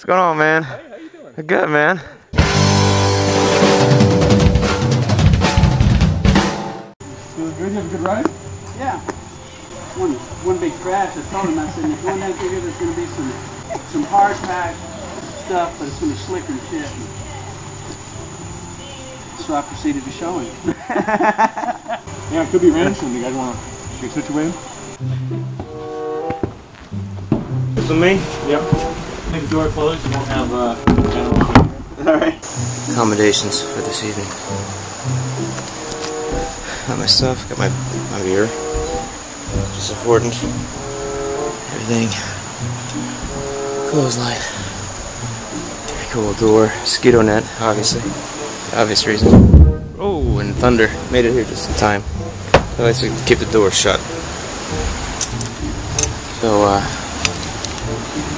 What's going on, man? Hey, how you doing? Good, man. Feeling good? You have a good ride? Yeah. One big crash. I told him, I said, if you went down through here, there's going to be some hard pack stuff, but it's going to be slicker and shit. So I proceeded to show him. Yeah, it could be raining soon. You guys want to get situated? This is me? Yep. Make the door closed. You won't have general. Alright. Accommodations for this evening. Got my stuff, got my beer, which is important. Everything. Clothesline. Very cool door. Mosquito net, obviously. Obvious reason. Oh, and thunder. Made it here just in time. I like to keep the door shut. So,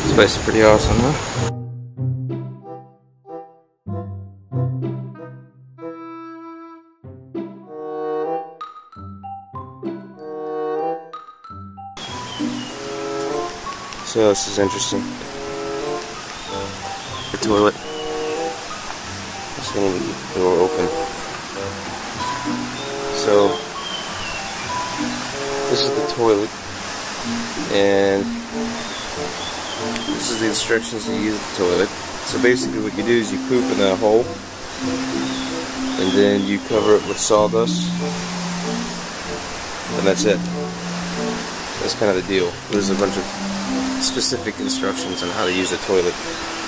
this place is pretty awesome, huh? So this is interesting. The toilet. Just gonna leave the door open. So this is the toilet, and this is the instructions to use the toilet. So basically, what you do is you poop in a hole, and then you cover it with sawdust, and that's it. That's kind of the deal. There's a bunch of specific instructions on how to use a toilet.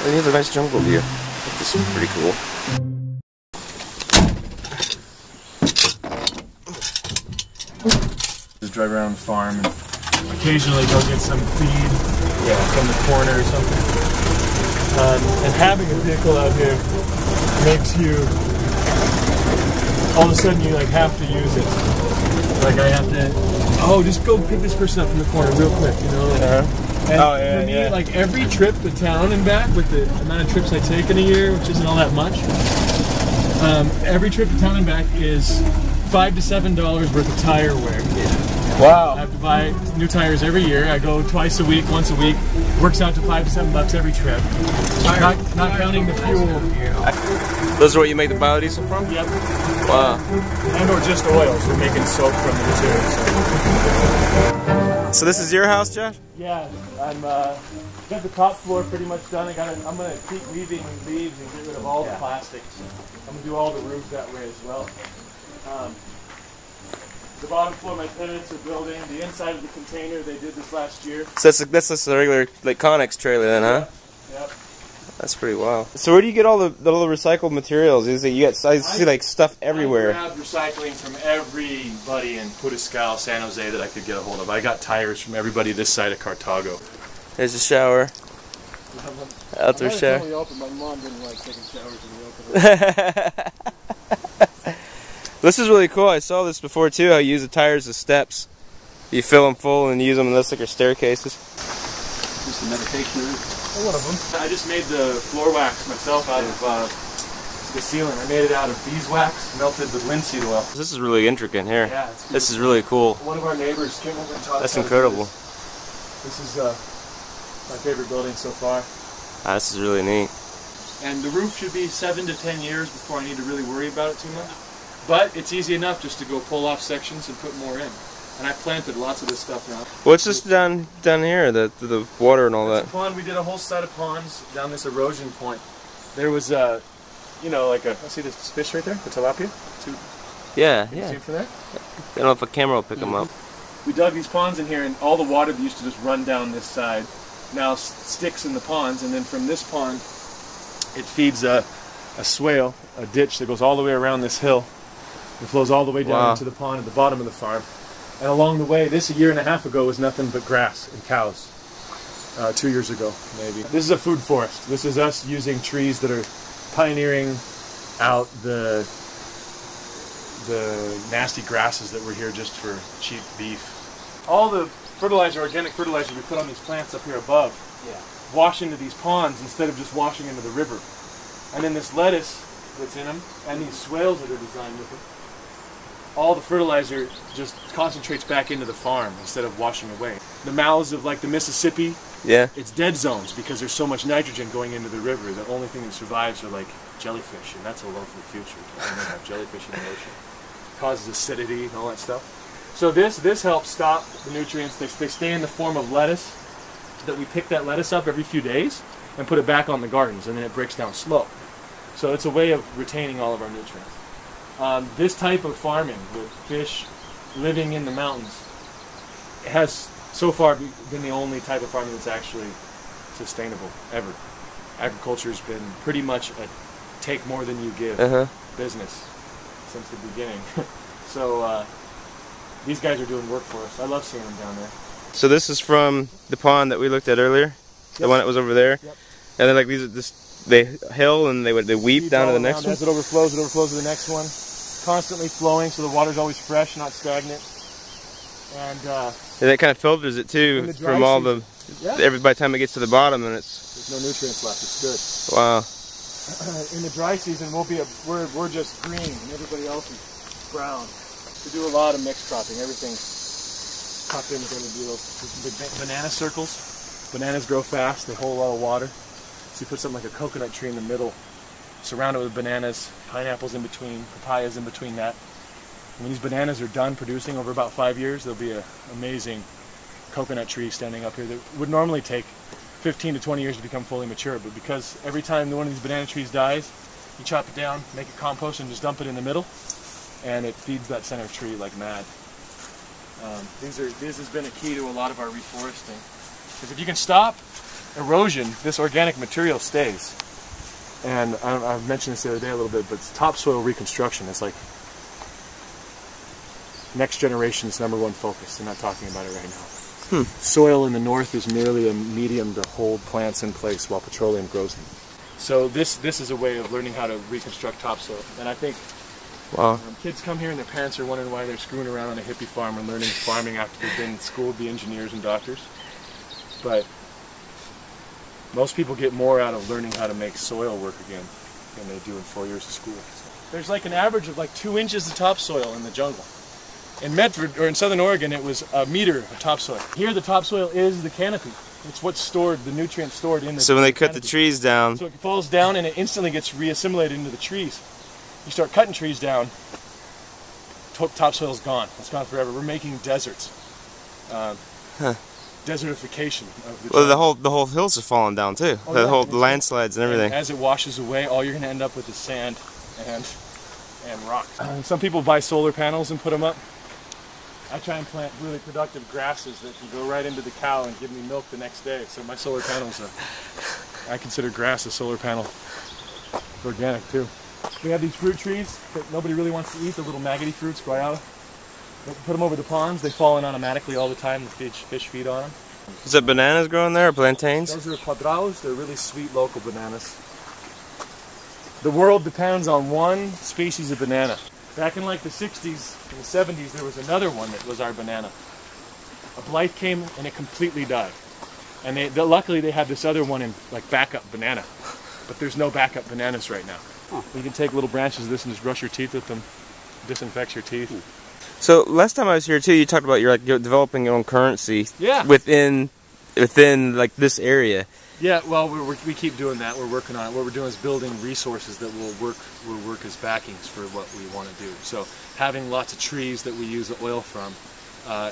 And you have a nice jungle view, which is pretty cool. Just drive around the farm and occasionally go get some feed from the corner or something. And having a vehicle out here makes you, all of a sudden you like have to use it. Like I have to, just go pick this person up from the corner real quick, you know? And for me, like every trip to town and back, with the amount of trips I take in a year, which isn't all that much, every trip to town and back is $5 to $7 worth of tire wear. Wow. I have to buy new tires every year. I go twice a week, once a week. Works out to $5 to $7 every trip. Not counting the fuel. Those are what you make the biodiesel from? Yep. Wow. And or just oil, so we're making soap from the materials. So this is your house, Josh? Yeah, I'm got the top floor pretty much done. I'm gonna keep weaving leaves and get rid of all the plastics. I'm gonna do all the roof that way as well. The bottom floor, my tenants are building. The inside of the container, they did this last year. So that's just a regular like Connex trailer then, huh? Yep. That's pretty wild. So where do you get all the recycled materials? Is it I see like stuff everywhere. I grabbed recycling from everybody in Putiscal, San Jose that I could get a hold of. I got tires from everybody this side of Cartago. There's a shower. Outdoor shower. My mom didn't like taking showers in the open. This is really cool. I saw this before too. How you use the tires as steps. You fill them full and use them, and that's like your staircases. Just a meditation room. One of them. I just made the floor wax myself out of the ceiling. I made it out of beeswax melted with linseed oil. This is really intricate here. Yeah, this is really cool. One of our neighbors came over and taught us. That's how to incredible. do this. This is my favorite building so far. This is really neat. And the roof should be 7 to 10 years before I need to really worry about it too much. But it's easy enough just to go pull off sections and put more in. And I've planted lots of this stuff now. What's this down here? The water and all that. It's a pond. We did a whole set of ponds down this erosion point. There was like a. See this fish right there, the tilapia. Yeah, Can you see it from there? I don't know if a camera will pick them up. We dug these ponds in here, and all the water that used to just run down this side now sticks in the ponds, and then from this pond, it feeds a swale, a ditch that goes all the way around this hill. It flows all the way down into the pond at the bottom of the farm. And along the way, this a year and a half ago was nothing but grass and cows. 2 years ago, maybe. This is a food forest. This is us using trees that are pioneering out the nasty grasses that were here just for cheap beef. All the fertilizer, organic fertilizer we put on these plants up here above, wash into these ponds instead of just washing into the river. And then this lettuce that's in them, and these swales that are designed with it, all the fertilizer just concentrates back into the farm instead of washing away. The mouths of like the Mississippi Yeah. it's dead zones because there's so much nitrogen going into the river. The only thing that survives are like jellyfish, and that's a lovely future. We're going to have jellyfish in the ocean. Causes acidity and all that stuff. So this helps stop the nutrients. They stay in the form of lettuce, that we pick that lettuce up every few days and put it back on the gardens, and then it breaks down slow. So it's a way of retaining all of our nutrients. This type of farming with fish living in the mountains has so far been the only type of farming that's actually sustainable ever. Agriculture has been pretty much a take more than you give business since the beginning. So these guys are doing work for us. I love seeing them down there. So this is from the pond that we looked at earlier, the one that was over there. Yep. And then like they hill and they weep down to the next one. As it overflows to the next one. Constantly flowing, so the water's always fresh, not stagnant. And that kind of filters it too from all the. By the time it gets to the bottom, and there's no nutrients left. It's good. Wow. In the dry season, we're just green, and everybody else is brown. We do a lot of mixed cropping. Everything's cropped in. We're going to do those banana circles. Bananas grow fast. They hold a lot of water. So you put something like a coconut tree in the middle, surround it with bananas, pineapples in between, papayas in between that. When these bananas are done producing over about 5 years, there'll be an amazing coconut tree standing up here that would normally take 15 to 20 years to become fully mature. But because every time one of these banana trees dies, you chop it down, make it compost, and just dump it in the middle, and it feeds that center tree like mad. This has been a key to a lot of our reforesting. Because if you can stop erosion, this organic material stays. And I've mentioned this the other day a little bit, but it's topsoil reconstruction. It's like next generation's #1 focus. They're not talking about it right now. Soil in the north is merely a medium to hold plants in place while petroleum grows them. So this is a way of learning how to reconstruct topsoil. And I think kids come here and their parents are wondering why they're screwing around on a hippie farm and learning farming after they've been schooled to be engineers and doctors. But most people get more out of learning how to make soil work again than they do in 4 years of school. There's like an average of like 2 inches of topsoil in the jungle. In Medford, or in southern Oregon, it was a meter of topsoil. Here the topsoil is the canopy. It's what's stored, the nutrients stored in the So when they cut canopy. the trees down... So it falls down and it instantly gets reassimilated into the trees. You start cutting trees down, topsoil's gone. It's gone forever. We're making deserts. Desertification of the jungle. Well, the whole hills are falling down too. The landslides and everything. And as it washes away, all you're going to end up with is sand and rock. Some people buy solar panels and put them up. I try and plant really productive grasses that can go right into the cow and give me milk the next day. So my solar panels I consider grass a solar panel. It's organic too. We have these fruit trees that nobody really wants to eat, the little maggoty fruits, guayaba. Put them over the ponds, they fall in automatically all the time, the fish feed on them. Is that bananas growing there, or plantains? Those are cuadrados, they're really sweet local bananas. The world depends on one species of banana. Back in like the 60s and the 70s, there was another one that was our banana. A blight came and it completely died. And luckily they had this other one in like backup banana. But there's no backup bananas right now. You can take little branches of this and just brush your teeth with them. Disinfects your teeth. So last time I was here too, you talked about you're developing your own currency within like this area. Yeah, well, we keep doing that. We're working on it. What we're doing is building resources that will work as backings for what we want to do. So having lots of trees that we use the oil from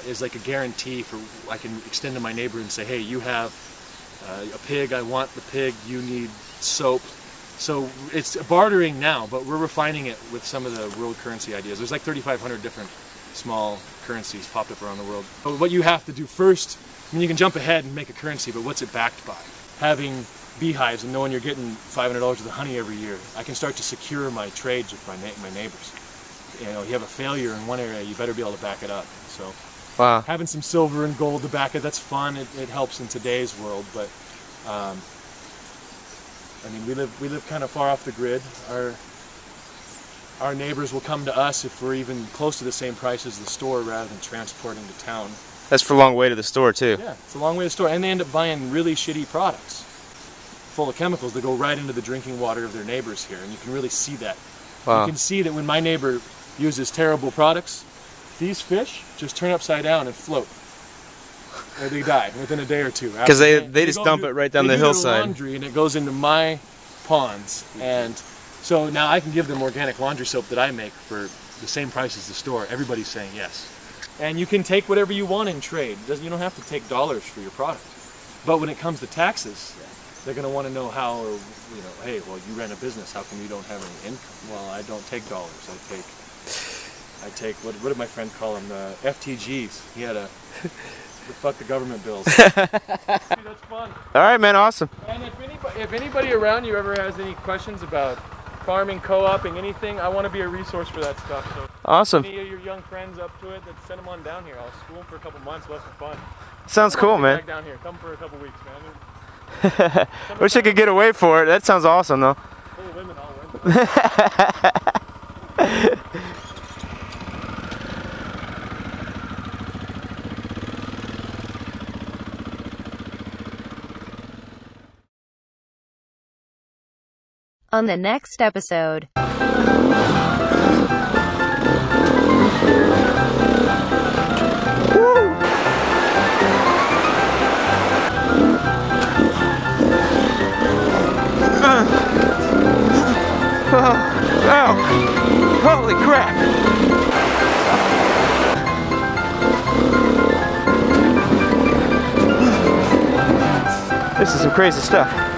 is like a guarantee for I can extend to my neighbor and say, hey, you have a pig, I want the pig, you need soap. So it's bartering now, but we're refining it with some of the world currency ideas. There's like 3,500 different small currencies popped up around the world. But what you have to do first, I mean, you can jump ahead and make a currency, but what's it backed by? Having beehives and knowing you're getting $500 worth of honey every year, I can start to secure my trades with my neighbors. You know, you have a failure in one area, you better be able to back it up. So having some silver and gold to back it, that's fun. It helps in today's world, but I mean, we live kind of far off the grid. Our neighbors will come to us if we're even close to the same price as the store rather than transporting to town. That's for a long way to the store too. Yeah, it's a long way to the store, and they end up buying really shitty products full of chemicals that go right into the drinking water of their neighbors here, and you can really see that. You can see that when my neighbor uses terrible products, these fish just turn upside down and float. They die within a day or two. Because they just dump it right down the hillside. Laundry, and it goes into my ponds, and so now I can give them organic laundry soap that I make for the same price as the store. Everybody's saying yes. And you can take whatever you want in trade. You don't have to take dollars for your product. But when it comes to taxes, they're going to want to know how, or, you know, hey, well, you ran a business. How come you don't have any income? Well, I don't take dollars. I take what did my friend call them? The FTGs. He had a fuck the government bills. That's fun. All right, man. Awesome. And if anybody around you ever has any questions about farming, co-oping, anything, I want to be a resource for that stuff. So awesome. Any of your young friends up to it, then send them on down here. I'll school them for a couple months. We'll have some fun. Sounds cool, man. Back down here. Come for a couple weeks, man. Wish I could get away for it. That sounds awesome, though. Full of women, all women. On the next episode. Oh, holy crap! This is some crazy stuff.